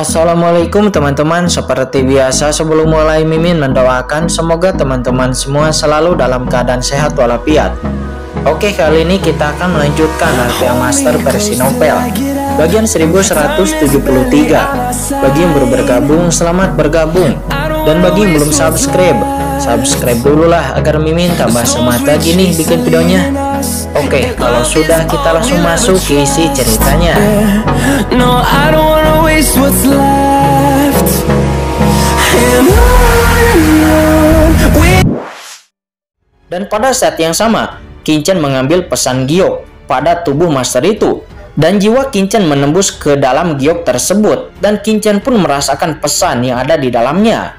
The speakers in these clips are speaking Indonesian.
Assalamualaikum teman-teman. Seperti biasa sebelum mulai Mimin mendoakan semoga teman-teman semua selalu dalam keadaan sehat walafiat. Oke, kali ini kita akan melanjutkan Alfea Master versi novel bagian 1173. Bagi yang baru bergabung, selamat bergabung. Dan bagi yang belum subscribe dulu lah agar Mimin tambah semangat lagi nih bikin videonya. Oke, kalau sudah kita langsung masuk ke isi ceritanya. Dan pada saat yang sama, Qingchen mengambil pesan giok pada tubuh master itu, dan jiwa Qingchen menembus ke dalam giok tersebut, dan Qingchen pun merasakan pesan yang ada di dalamnya.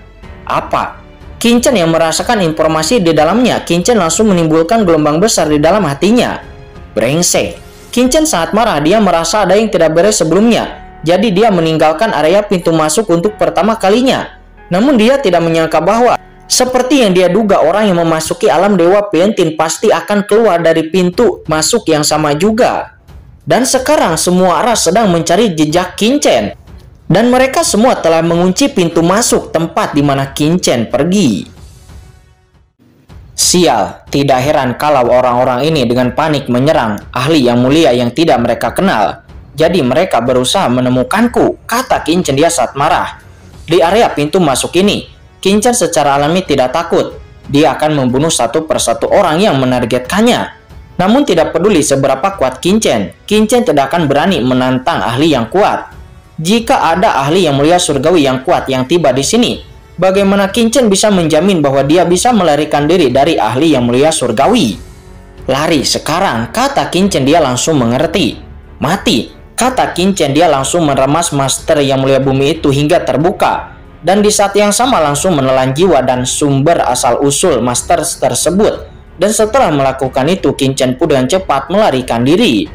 Apa? Qingchen yang merasakan informasi di dalamnya. Qingchen langsung menimbulkan gelombang besar di dalam hatinya. Brengsek. Qingchen sangat marah. Dia merasa ada yang tidak beres sebelumnya. Jadi dia meninggalkan area pintu masuk untuk pertama kalinya. Namun dia tidak menyangka bahwa seperti yang dia duga, orang yang memasuki alam Dewa Piantin pasti akan keluar dari pintu masuk yang sama juga. Dan sekarang semua arah sedang mencari jejak Qingchen. Dan mereka semua telah mengunci pintu masuk tempat di mana Qingchen pergi. Sial, tidak heran kalau orang-orang ini dengan panik menyerang ahli yang mulia yang tidak mereka kenal. Jadi mereka berusaha menemukanku, kata Qingchen dia saat marah. Di area pintu masuk ini, Qingchen secara alami tidak takut. Dia akan membunuh satu persatu orang yang menargetkannya. Namun tidak peduli seberapa kuat Qingchen tidak akan berani menantang ahli yang kuat. Jika ada ahli yang mulia surgawi yang kuat yang tiba di sini, bagaimana Qingchen bisa menjamin bahwa dia bisa melarikan diri dari ahli yang mulia surgawi? Lari sekarang, kata Qingchen dia langsung mengerti. Mati, kata Qingchen dia langsung meremas master yang mulia bumi itu hingga terbuka. Dan di saat yang sama langsung menelan jiwa dan sumber asal-usul master tersebut. Dan setelah melakukan itu, Qingchen pun dengan cepat melarikan diri.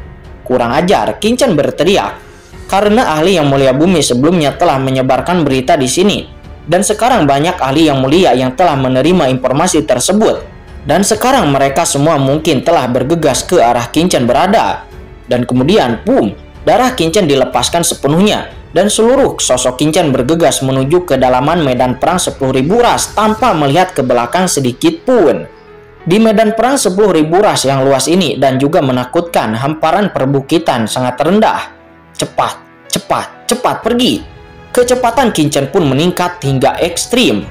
Kurang ajar, Qingchen berteriak. Karena ahli yang mulia bumi sebelumnya telah menyebarkan berita di sini. Dan sekarang banyak ahli yang mulia yang telah menerima informasi tersebut. Dan sekarang mereka semua mungkin telah bergegas ke arah Qingchen berada. Dan kemudian, boom, darah Qingchen dilepaskan sepenuhnya. Dan seluruh sosok Qingchen bergegas menuju ke dalaman medan perang 10.000 ras tanpa melihat ke belakang sedikit pun. Di medan perang 10.000 ras yang luas ini dan juga menakutkan, hamparan perbukitan sangat rendah. Cepat pergi. Kecepatan Qingchen pun meningkat hingga ekstrim.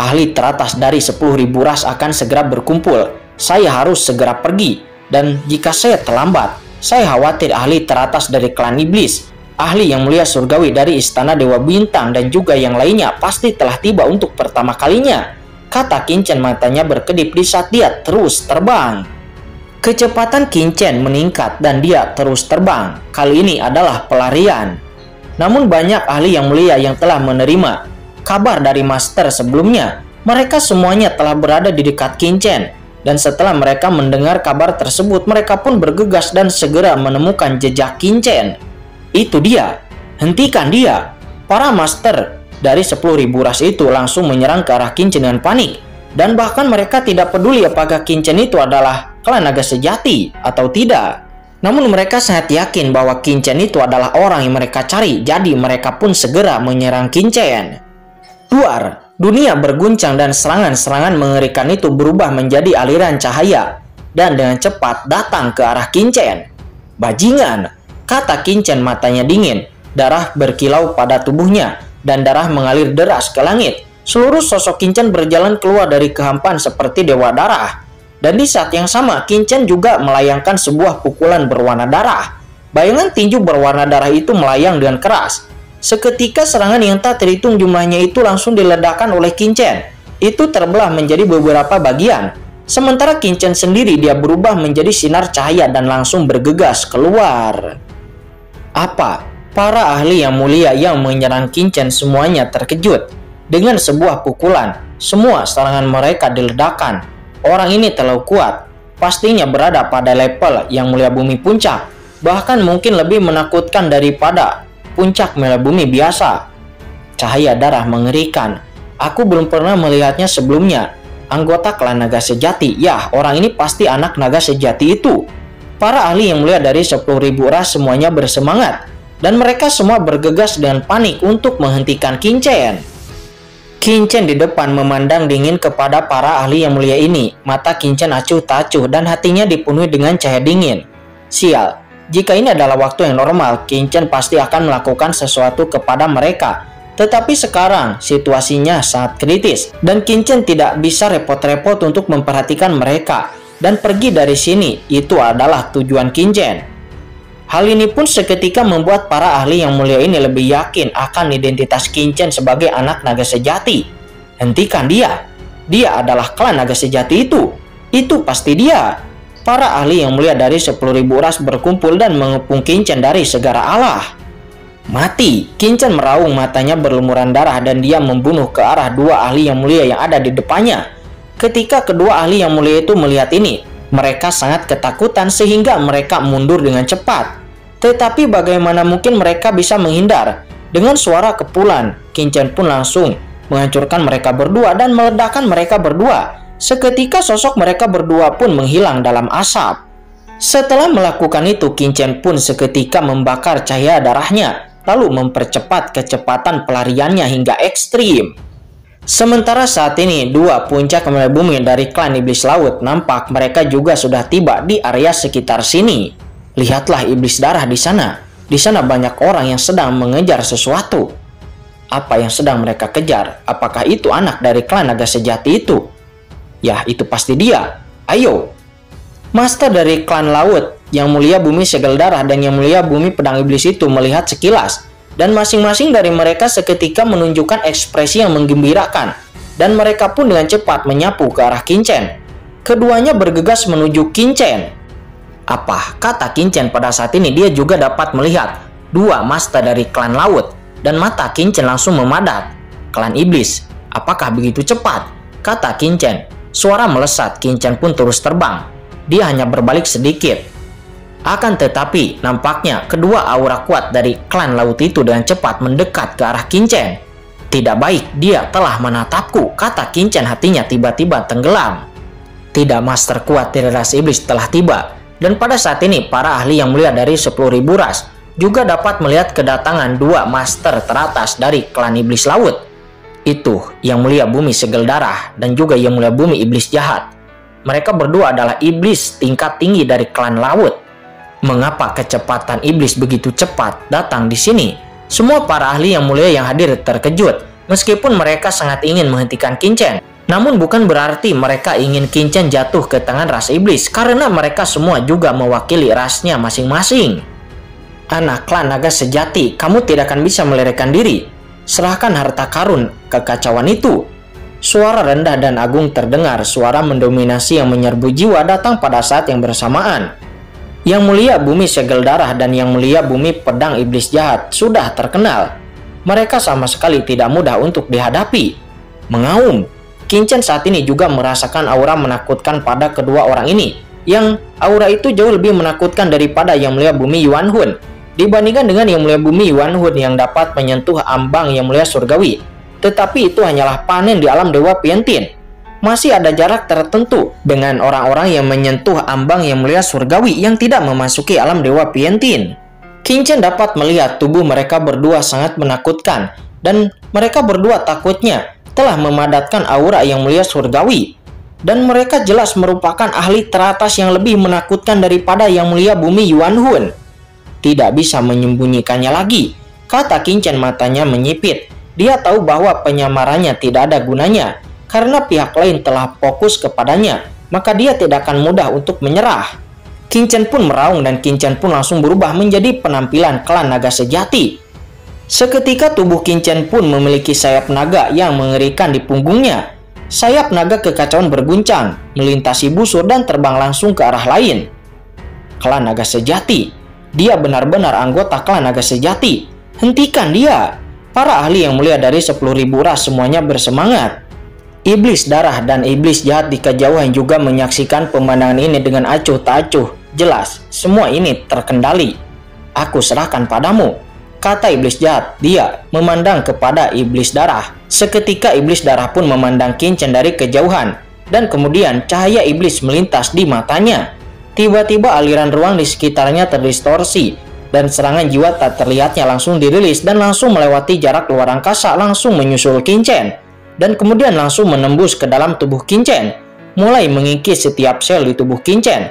Ahli teratas dari 10.000 ras akan segera berkumpul. Saya harus segera pergi. Dan jika saya terlambat, saya khawatir ahli teratas dari klan iblis, ahli yang mulia surgawi dari istana Dewa Bintang dan juga yang lainnya pasti telah tiba untuk pertama kalinya, kata Qingchen matanya berkedip di saat dia terus terbang. Kecepatan Qingchen meningkat dan dia terus terbang. Kali ini adalah pelarian. Namun banyak ahli yang mulia yang telah menerima kabar dari master sebelumnya. Mereka semuanya telah berada di dekat Qingchen. Dan setelah mereka mendengar kabar tersebut, mereka pun bergegas dan segera menemukan jejak Qingchen. Itu dia. Hentikan dia. Para master dari 10.000 ras itu langsung menyerang ke arah Qingchen dengan panik. Dan bahkan mereka tidak peduli apakah Qingchen itu adalah klan naga sejati atau tidak. Namun mereka sangat yakin bahwa Qingchen itu adalah orang yang mereka cari. Jadi mereka pun segera menyerang Qingchen. Luar, dunia berguncang dan serangan-serangan mengerikan itu berubah menjadi aliran cahaya. Dan dengan cepat datang ke arah Qingchen. Bajingan, kata Qingchen matanya dingin. Darah berkilau pada tubuhnya. Dan darah mengalir deras ke langit. Seluruh sosok Qingchen berjalan keluar dari kehampaan seperti dewa darah. Dan di saat yang sama, Qingchen juga melayangkan sebuah pukulan berwarna darah. Bayangan tinju berwarna darah itu melayang dengan keras. Seketika serangan yang tak terhitung jumlahnya itu langsung diledakkan oleh Qingchen. Itu terbelah menjadi beberapa bagian. Sementara Qingchen sendiri dia berubah menjadi sinar cahaya dan langsung bergegas keluar. Apa? Para ahli yang mulia yang menyerang Qingchen semuanya terkejut. Dengan sebuah pukulan, semua serangan mereka diledakkan. Orang ini terlalu kuat, pastinya berada pada level yang mulia bumi puncak, bahkan mungkin lebih menakutkan daripada puncak mulia bumi biasa. Cahaya darah mengerikan. Aku belum pernah melihatnya sebelumnya. Anggota klan naga sejati. Ya, orang ini pasti anak naga sejati itu. Para ahli yang mulia dari 10.000 ras semuanya bersemangat. dan mereka semua bergegas dengan panik untuk menghentikan Qingchen. Qingchen di depan memandang dingin kepada para ahli yang mulia ini. Mata Qingchen acuh tak acuh dan hatinya dipenuhi dengan cahaya dingin. Sial, jika ini adalah waktu yang normal, Qingchen pasti akan melakukan sesuatu kepada mereka. Tetapi sekarang situasinya sangat kritis dan Qingchen tidak bisa repot-repot untuk memperhatikan mereka dan pergi dari sini. Itu adalah tujuan Qingchen. Hal ini pun seketika membuat para ahli yang mulia ini lebih yakin akan identitas Qingchen sebagai anak naga sejati. Hentikan dia. Dia adalah klan naga sejati itu. Itu pasti dia. Para ahli yang mulia dari 10.000 ras berkumpul dan mengepung Qingchen dari segara arah. Mati! Qingchen meraung, matanya berlumuran darah dan dia membunuh ke arah dua ahli yang mulia yang ada di depannya. Ketika kedua ahli yang mulia itu melihat ini, mereka sangat ketakutan sehingga mereka mundur dengan cepat. Tetapi bagaimana mungkin mereka bisa menghindar? Dengan suara kepulan, Qingchen pun langsung menghancurkan mereka berdua dan meledakkan mereka berdua. Seketika sosok mereka berdua pun menghilang dalam asap. Setelah melakukan itu, Qingchen pun seketika membakar cahaya darahnya, lalu mempercepat kecepatan pelariannya hingga ekstrim. Sementara saat ini, dua puncak kemela bumi dari klan iblis laut nampak mereka juga sudah tiba di area sekitar sini. Lihatlah iblis darah di sana. Di sana banyak orang yang sedang mengejar sesuatu. Apa yang sedang mereka kejar? Apakah itu anak dari klan naga sejati itu? Ya, itu pasti dia. Ayo! Master dari klan laut, yang mulia bumi segel darah dan yang mulia bumi pedang iblis itu melihat sekilas, dan masing-masing dari mereka seketika menunjukkan ekspresi yang menggembirakan, dan mereka pun dengan cepat menyapu ke arah Qingchen. Keduanya bergegas menuju Qingchen. Apa? Kata Qingchen pada saat ini dia juga dapat melihat dua master dari klan laut, dan mata Qingchen langsung memadat. Klan iblis, apakah begitu cepat? Kata Qingchen. Suara melesat, Qingchen pun terus terbang. Dia hanya berbalik sedikit. Akan tetapi, nampaknya kedua aura kuat dari klan laut itu dengan cepat mendekat ke arah Qingchen. Tidak baik, dia telah menatapku, kata Qingchen, hatinya tiba-tiba tenggelam. Tidak, master kuat dari ras iblis telah tiba. Dan pada saat ini, para ahli yang mulia dari 10.000 ras juga dapat melihat kedatangan dua master teratas dari klan iblis laut. Itu yang mulia bumi segel darah dan juga yang mulia bumi iblis jahat. Mereka berdua adalah iblis tingkat tinggi dari klan laut. Mengapa kecepatan iblis begitu cepat datang di sini? Semua para ahli yang mulia yang hadir terkejut, meskipun mereka sangat ingin menghentikan Qingchen. Namun bukan berarti mereka ingin Qingchen jatuh ke tangan ras iblis, karena mereka semua juga mewakili rasnya masing-masing. Anak klan naga sejati, kamu tidak akan bisa melarikan diri. Serahkan harta karun kekacauan itu. Suara rendah dan agung terdengar, suara mendominasi yang menyerbu jiwa datang pada saat yang bersamaan. Yang mulia bumi segel darah dan yang mulia bumi pedang iblis jahat sudah terkenal. Mereka sama sekali tidak mudah untuk dihadapi. Mengaum. Qingchen saat ini juga merasakan aura menakutkan pada kedua orang ini. Yang aura itu jauh lebih menakutkan daripada yang mulia bumi Yuan Hun. Dibandingkan dengan yang mulia bumi Yuan Hun yang dapat menyentuh ambang yang mulia surgawi. Tetapi itu hanyalah panen di alam Dewa Piantin. Masih ada jarak tertentu dengan orang-orang yang menyentuh ambang yang mulia surgawi yang tidak memasuki alam Dewa Piantin. Qingchen dapat melihat tubuh mereka berdua sangat menakutkan, dan mereka berdua takutnya telah memadatkan aura yang mulia surgawi. Dan mereka jelas merupakan ahli teratas yang lebih menakutkan daripada yang mulia bumi Yuan Hun. Tidak bisa menyembunyikannya lagi, kata Qingchen, matanya menyipit. Dia tahu bahwa penyamarannya tidak ada gunanya, karena pihak lain telah fokus kepadanya, maka dia tidak akan mudah untuk menyerah. Qingchen pun meraung dan Qingchen pun langsung berubah menjadi penampilan klan naga sejati. Seketika tubuh Qingchen pun memiliki sayap naga yang mengerikan di punggungnya. Sayap naga kekacauan berguncang, melintasi busur dan terbang langsung ke arah lain. Klan naga sejati. Dia benar-benar anggota klan naga sejati. Hentikan dia. Para ahli yang mulia dari 10.000 ras semuanya bersemangat. Iblis darah dan iblis jahat di kejauhan juga menyaksikan pemandangan ini dengan acuh tak acuh. Jelas, semua ini terkendali. Aku serahkan padamu, kata iblis jahat. Dia memandang kepada iblis darah. Seketika iblis darah pun memandang Qingchen dari kejauhan. Dan kemudian cahaya iblis melintas di matanya. Tiba-tiba aliran ruang di sekitarnya terdistorsi. dan serangan jiwa tak terlihatnya langsung dirilis dan langsung melewati jarak luar angkasa, langsung menyusul Qinchen dan kemudian langsung menembus ke dalam tubuh Qinchen, mulai mengikis setiap sel di tubuh Qinchen.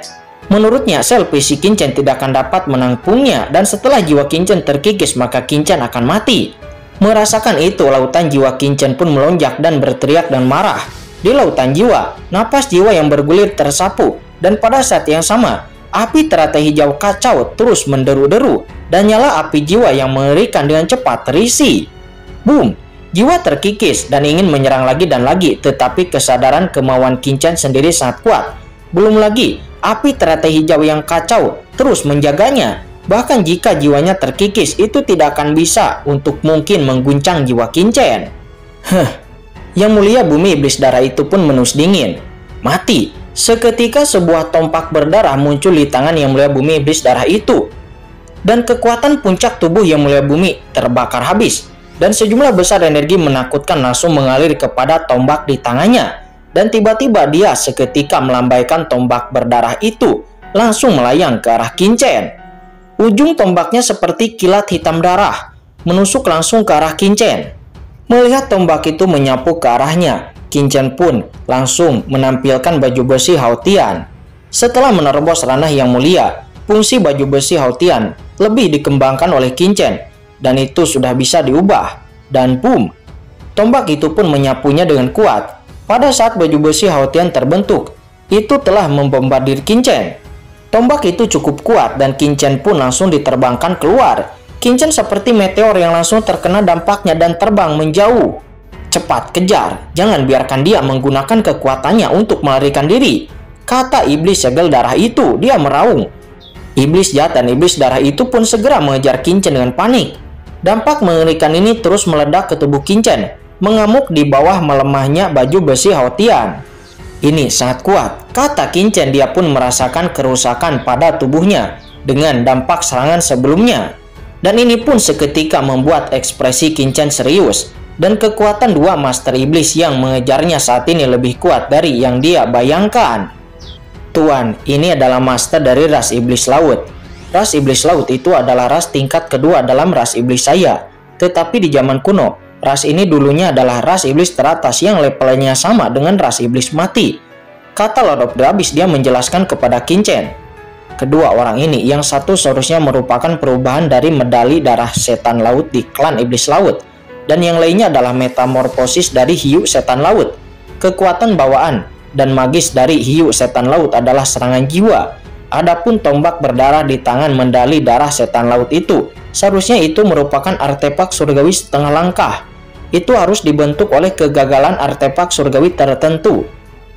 Menurutnya, sel fisik Qinchen tidak akan dapat menampungnya dan setelah jiwa Qinchen terkikis maka Qinchen akan mati. Merasakan itu, lautan jiwa Qinchen pun melonjak dan berteriak dan marah. Di lautan jiwa, napas jiwa yang bergulir tersapu dan pada saat yang sama, api teratai hijau kacau terus menderu-deru dan nyala api jiwa yang mengerikan dengan cepat terisi. Boom! Jiwa terkikis dan ingin menyerang lagi dan lagi, tetapi kesadaran kemauan Qinchen sendiri sangat kuat. Belum lagi, api teratai hijau yang kacau terus menjaganya. Bahkan jika jiwanya terkikis, itu tidak akan bisa untuk mungkin mengguncang jiwa Qinchen. Yang mulia bumi iblis darah itu pun menus dingin. Mati. Seketika sebuah tompak berdarah muncul di tangan yang mulia bumi iblis darah itu. Dan kekuatan puncak tubuh yang mulia bumi terbakar habis. Dan sejumlah besar energi menakutkan langsung mengalir kepada tombak di tangannya. Dan tiba-tiba dia seketika melambaikan tombak berdarah itu, langsung melayang ke arah Qinchen. Ujung tombaknya seperti kilat hitam darah, menusuk langsung ke arah Qinchen. Melihat tombak itu menyapu ke arahnya, Qinchen pun langsung menampilkan baju besi Haotian. Setelah menerobos ranah yang mulia, fungsi baju besi Haotian lebih dikembangkan oleh Qinchen, dan itu sudah bisa diubah. Dan boom, tombak itu pun menyapunya dengan kuat. Pada saat baju besi Haotian terbentuk, itu telah membombardir Qinchen. Tombak itu cukup kuat dan Qinchen pun langsung diterbangkan keluar. Qinchen seperti meteor yang langsung terkena dampaknya dan terbang menjauh. Cepat kejar, jangan biarkan dia menggunakan kekuatannya untuk melarikan diri, kata iblis segel darah itu. Dia meraung. Iblis jahat dan iblis darah itu pun segera mengejar Qinchen dengan panik. Dampak mengerikan ini terus meledak ke tubuh Qinchen, mengamuk di bawah melemahnya baju besi Haotian. Ini sangat kuat, kata Qinchen. Dia pun merasakan kerusakan pada tubuhnya dengan dampak serangan sebelumnya. Dan ini pun seketika membuat ekspresi Qinchen serius. Dan kekuatan dua master iblis yang mengejarnya saat ini lebih kuat dari yang dia bayangkan. Tuan, ini adalah master dari ras iblis laut. Ras iblis laut itu adalah ras tingkat kedua dalam ras iblis saya. Tetapi di zaman kuno, ras ini dulunya adalah ras iblis teratas yang levelnya sama dengan ras iblis mati, kata Lord of the Abyss. Dia menjelaskan kepada Qinchen. Kedua orang ini, yang satu seharusnya merupakan perubahan dari medali darah setan laut di klan iblis laut, dan yang lainnya adalah metamorfosis dari hiu setan laut. Kekuatan bawaan dan magis dari hiu setan laut adalah serangan jiwa. Adapun tombak berdarah di tangan medali darah setan laut itu, seharusnya itu merupakan artefak surgawi setengah langkah. Itu harus dibentuk oleh kegagalan artefak surgawi tertentu,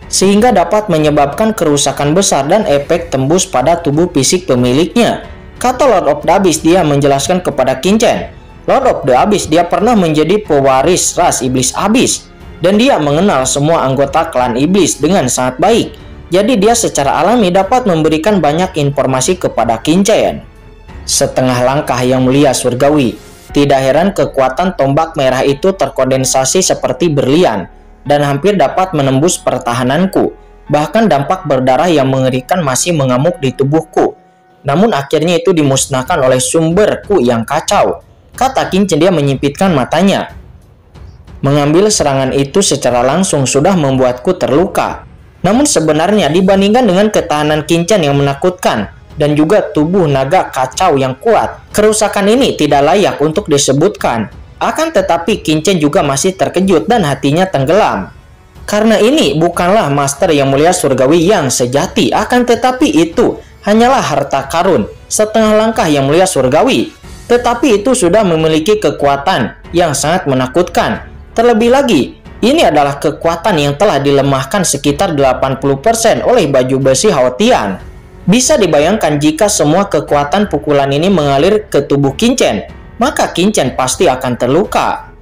sehingga dapat menyebabkan kerusakan besar dan efek tembus pada tubuh fisik pemiliknya, kata Lord of the Abyss. Dia menjelaskan kepada Qinchen. Lord of the Abyss, dia pernah menjadi pewaris ras iblis Abyss, dan dia mengenal semua anggota klan iblis dengan sangat baik. Jadi dia secara alami dapat memberikan banyak informasi kepada Qinchen. Setengah langkah yang mulia surgawi. Tidak heran kekuatan tombak merah itu terkondensasi seperti berlian dan hampir dapat menembus pertahananku. Bahkan dampak berdarah yang mengerikan masih mengamuk di tubuhku. Namun akhirnya itu dimusnahkan oleh sumberku yang kacau, kata Qinchen. Dia menyipitkan matanya. Mengambil serangan itu secara langsung sudah membuatku terluka. Namun sebenarnya dibandingkan dengan ketahanan Qinchen yang menakutkan dan juga tubuh naga kacau yang kuat, kerusakan ini tidak layak untuk disebutkan. Akan tetapi Qinchen juga masih terkejut dan hatinya tenggelam. Karena ini bukanlah master yang mulia surgawi yang sejati, akan tetapi itu hanyalah harta karun setengah langkah yang mulia surgawi. Tetapi itu sudah memiliki kekuatan yang sangat menakutkan. Terlebih lagi, ini adalah kekuatan yang telah dilemahkan sekitar 80% oleh baju besi Haotian. Bisa dibayangkan jika semua kekuatan pukulan ini mengalir ke tubuh Qinchen, maka Qinchen pasti akan terluka.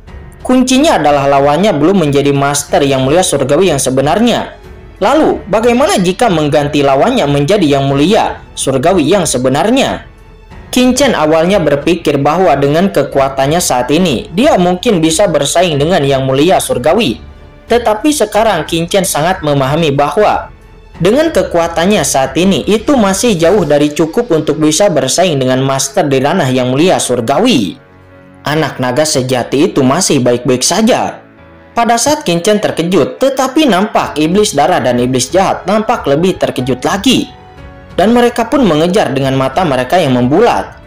Kuncinya adalah lawannya belum menjadi master yang mulia surgawi yang sebenarnya. Lalu, bagaimana jika mengganti lawannya menjadi yang mulia surgawi yang sebenarnya? Qinchen awalnya berpikir bahwa dengan kekuatannya saat ini, dia mungkin bisa bersaing dengan yang mulia surgawi. Tetapi sekarang Qinchen sangat memahami bahwa Dengan kekuatannya saat ini, itu masih jauh dari cukup untuk bisa bersaing dengan master di ranah yang mulia surgawi. Anak naga sejati itu masih baik-baik saja. Pada saat Qin Chen terkejut, tetapi nampak iblis darah dan iblis jahat nampak lebih terkejut lagi. Dan mereka pun mengejar dengan mata mereka yang membulat.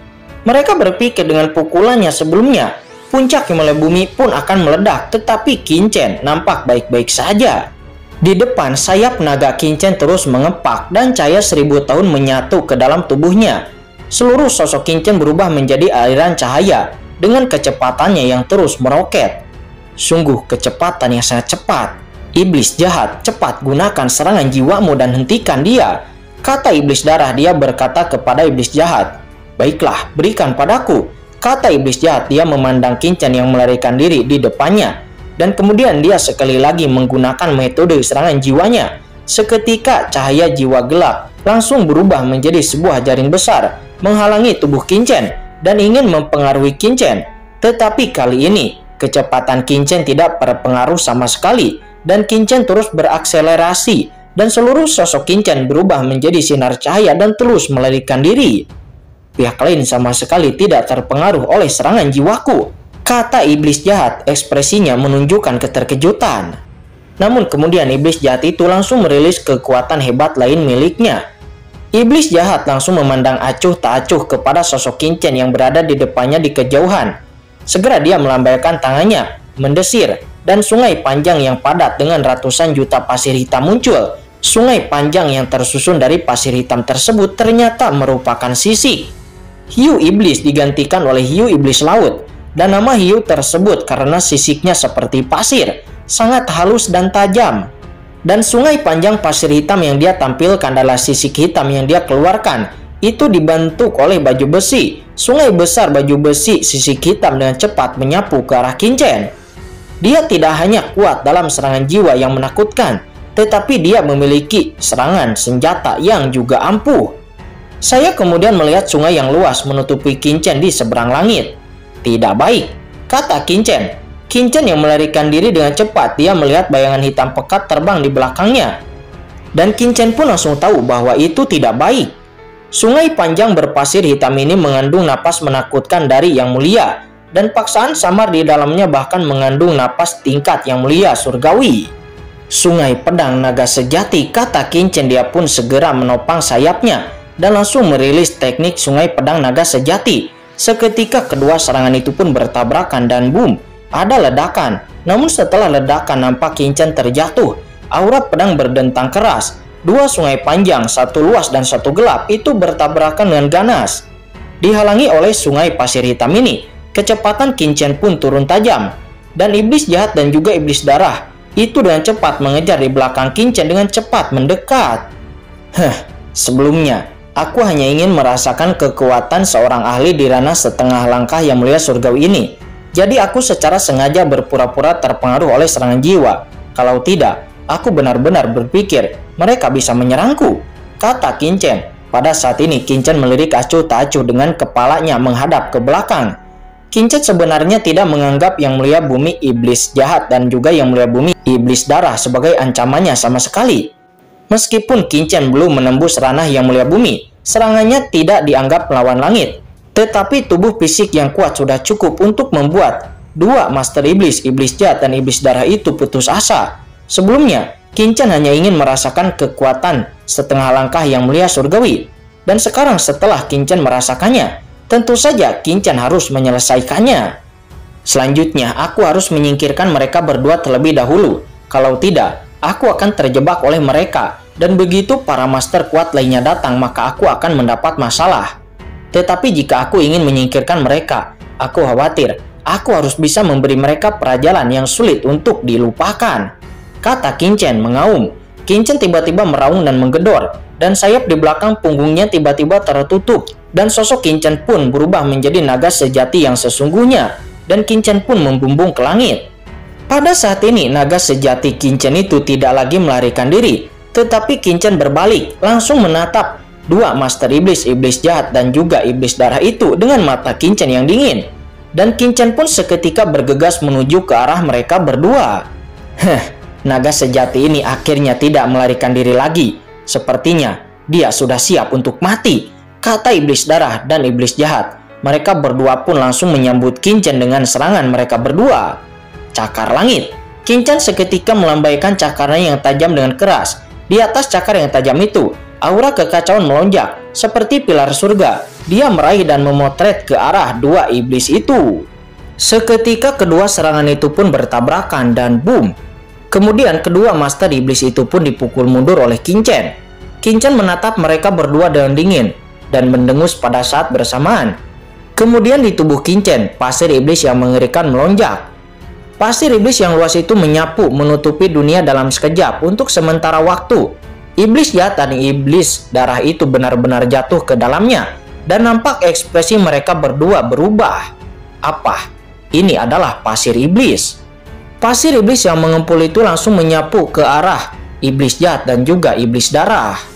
Mereka berpikir dengan pukulannya sebelumnya, puncak Himalaya bumi pun akan meledak, tetapi Qin Chen nampak baik-baik saja. Di depan, sayap naga Qin Chen terus mengepak dan cahaya 1000 tahun menyatu ke dalam tubuhnya. Seluruh sosok Qin Chen berubah menjadi aliran cahaya dengan kecepatannya yang terus meroket. Sungguh kecepatan yang sangat cepat. Iblis jahat, cepat gunakan serangan jiwamu dan hentikan dia, kata iblis darah. Dia berkata kepada iblis jahat. Baiklah, berikan padaku, kata iblis jahat. Dia memandang Qin Chen yang melarikan diri di depannya. Dan kemudian dia sekali lagi menggunakan metode serangan jiwanya. Seketika cahaya jiwa gelap langsung berubah menjadi sebuah jaring besar menghalangi tubuh Qin Chen dan ingin mempengaruhi Qin Chen. Tetapi kali ini kecepatan Qin Chen tidak berpengaruh sama sekali dan Qin Chen terus berakselerasi dan seluruh sosok Qin Chen berubah menjadi sinar cahaya dan terus melarikan diri. Pihak lain sama sekali tidak terpengaruh oleh serangan jiwaku, kata iblis jahat. Ekspresinya menunjukkan keterkejutan. Namun kemudian iblis jahat itu langsung merilis kekuatan hebat lain miliknya. Iblis jahat langsung memandang acuh tak acuh kepada sosok Qin Chen yang berada di depannya di kejauhan. Segera dia melambaikan tangannya, mendesir, dan sungai panjang yang padat dengan ratusan juta pasir hitam muncul. Sungai panjang yang tersusun dari pasir hitam tersebut ternyata merupakan sisik. Hiu iblis digantikan oleh hiu iblis laut. Dan nama hiu tersebut karena sisiknya seperti pasir, sangat halus dan tajam. Dan sungai panjang pasir hitam yang dia tampilkan adalah sisik hitam yang dia keluarkan. Itu dibentuk oleh baju besi. Sungai besar baju besi sisik hitam dengan cepat menyapu ke arah Qin Chen. Dia tidak hanya kuat dalam serangan jiwa yang menakutkan, tetapi dia memiliki serangan senjata yang juga ampuh. Saya kemudian melihat sungai yang luas menutupi Qin Chen di seberang langit. Tidak baik, kata Qin Chen. Qin Chen yang melarikan diri dengan cepat. Dia melihat bayangan hitam pekat terbang di belakangnya. Dan Qin Chen pun langsung tahu bahwa itu tidak baik. Sungai panjang berpasir hitam ini mengandung napas menakutkan dari yang mulia. Dan paksaan samar di dalamnya bahkan mengandung napas tingkat yang mulia surgawi. Sungai pedang naga sejati, kata Qin Chen. Dia pun segera menopang sayapnya dan langsung merilis teknik sungai pedang naga sejati. Seketika kedua serangan itu pun bertabrakan dan boom, ada ledakan. Namun setelah ledakan nampak Qin Chen terjatuh. Aura pedang berdentang keras. Dua sungai panjang, satu luas dan satu gelap itu bertabrakan dengan ganas. Dihalangi oleh sungai pasir hitam ini, kecepatan Qin Chen pun turun tajam. Dan iblis jahat dan juga iblis darah itu dengan cepat mengejar di belakang Qin Chen dengan cepat mendekat. Sebelumnya aku hanya ingin merasakan kekuatan seorang ahli di ranah setengah langkah yang mulia surgawi ini. Jadi aku secara sengaja berpura-pura terpengaruh oleh serangan jiwa. Kalau tidak, aku benar-benar berpikir mereka bisa menyerangku, kata Qin Chen. Pada saat ini Qin Chen melirik acuh tak acuh dengan kepalanya menghadap ke belakang. Qin Chen sebenarnya tidak menganggap yang mulia bumi iblis jahat dan juga yang mulia bumi iblis darah sebagai ancamannya sama sekali. Meskipun Qin Chen belum menembus ranah yang mulia bumi, serangannya tidak dianggap melawan langit. Tetapi tubuh fisik yang kuat sudah cukup untuk membuat dua master iblis, iblis jahat dan iblis darah itu putus asa. Sebelumnya, Qin Chen hanya ingin merasakan kekuatan setengah langkah yang mulia surgawi. Dan sekarang setelah Qin Chen merasakannya, tentu saja Qin Chen harus menyelesaikannya. Selanjutnya, aku harus menyingkirkan mereka berdua terlebih dahulu. Kalau tidak, aku akan terjebak oleh mereka, dan begitu para master kuat lainnya datang, maka aku akan mendapat masalah. Tetapi jika aku ingin menyingkirkan mereka, aku khawatir aku harus bisa memberi mereka pelajaran yang sulit untuk dilupakan, kata Qin Chen mengaum. Qin Chen tiba-tiba meraung dan menggedor, dan sayap di belakang punggungnya tiba-tiba tertutup, dan sosok Qin Chen pun berubah menjadi naga sejati yang sesungguhnya, dan Qin Chen pun membumbung ke langit. Pada saat ini, naga sejati Qin Chen itu tidak lagi melarikan diri, tetapi Qin Chen berbalik, langsung menatap dua master iblis, iblis jahat dan juga iblis darah itu dengan mata Qin Chen yang dingin. Dan Qin Chen pun seketika bergegas menuju ke arah mereka berdua. Naga sejati ini akhirnya tidak melarikan diri lagi. Sepertinya dia sudah siap untuk mati, kata iblis darah dan iblis jahat. Mereka berdua pun langsung menyambut Qin-Chen dengan serangan mereka berdua. Cakar langit. Qin-Chen seketika melambaikan cakarnya yang tajam dengan keras. Di atas cakar yang tajam itu, aura kekacauan melonjak seperti pilar surga. Dia meraih dan memotret ke arah dua iblis itu. Seketika kedua serangan itu pun bertabrakan dan boom. Kemudian kedua master iblis itu pun dipukul mundur oleh Qin-Chen. Qin-Chen menatap mereka berdua dengan dingin dan mendengus pada saat bersamaan. Kemudian di tubuh Qin-Chen, pasir iblis yang mengerikan melonjak. Pasir iblis yang luas itu menyapu menutupi dunia dalam sekejap untuk sementara waktu. Iblis jahat dan iblis darah itu benar-benar jatuh ke dalamnya dan nampak ekspresi mereka berdua berubah. Apa? Ini adalah pasir iblis. Pasir iblis yang mengepul itu langsung menyapu ke arah iblis jahat dan juga iblis darah.